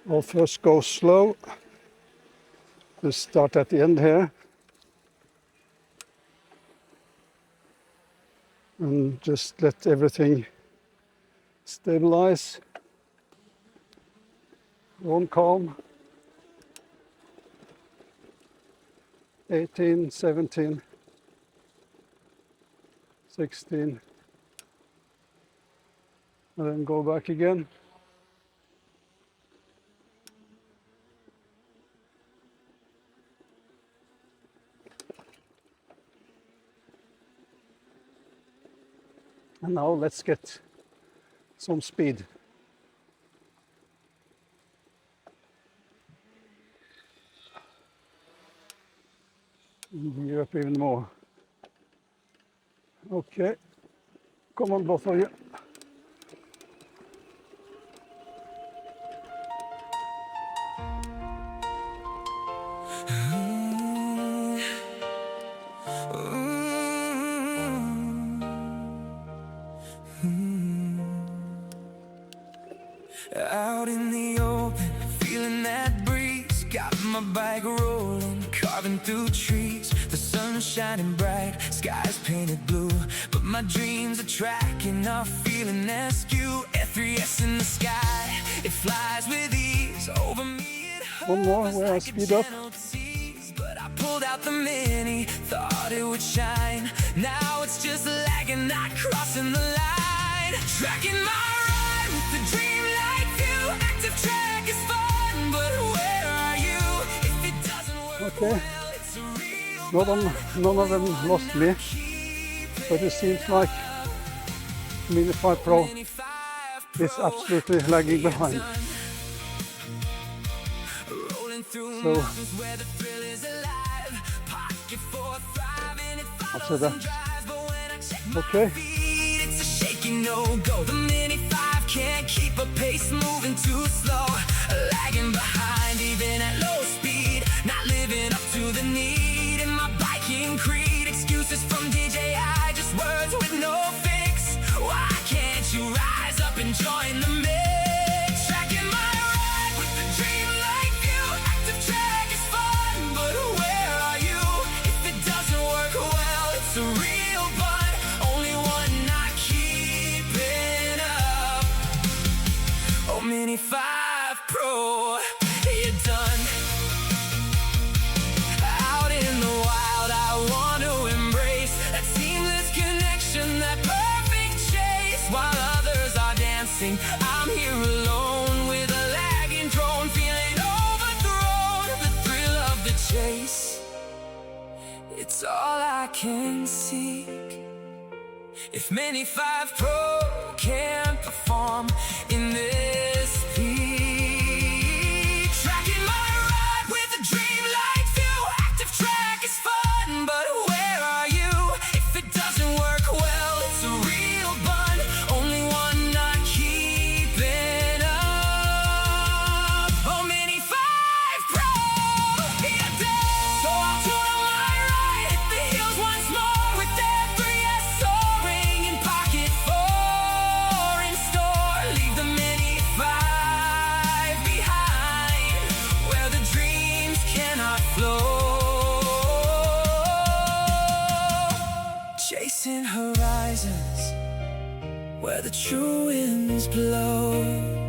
I'll first go slow. Just start at the end here. And just let everything stabilize. One calm. 18, 17, 16. And then go back again. And now let's get some speed. Gear up even more. Okay, come on both of you. Out in the open, feeling that breeze, got my bike rolling, carving through trees. The sun's shining bright, sky's painted blue, but my dreams are tracking off, feeling askew. F3S in the sky, it flies with ease over me. One more where I speed up. But I pulled out the Mini, thought it would shine. Now it's just lagging, not crossing the line. Tracking my ride with the dream like view. ActiveTrack is fun, but where are you? If it doesn't work well, it's a real None of them lost me, but it seems like Mini 5 Pro is absolutely lagging behind. So I'll say that. Okay. It's a shaky no-go. The Mini 5 can't keep a pace, moving too slow, lagging behind even at low speed, not living up to the need in my biking creed. Excuses from DJI, just words with no fix. Why can't you rise up and join the mix? Tracking my ride with the dream like you. ActiveTrack is fun, but where are you? If it doesn't work well, it's a real bun. Only one not keeping up. Oh, Mini 5 Pro, you're done. Out in the wild, I want to embrace that seamless connection, that perfect chase. While others are dancing, I'm here alone with a lagging drone, feeling overthrown. The thrill of the chase, it's all I can seek. If Mini 5 Pro can't perform in this peak, tracking my ride with a dream like view. ActiveTrack is fun, but where are you? If it doesn't work well, it's a real bun. Only one not keeping up. Oh, Mini 5 Pro, you're done. So I'll tune on my ride, hit the hills once more with that 3S soaring in pocket 4 in store. Leave the Mini 5 behind, where the dreams cannot flow. Chasing horizons where the true winds blow.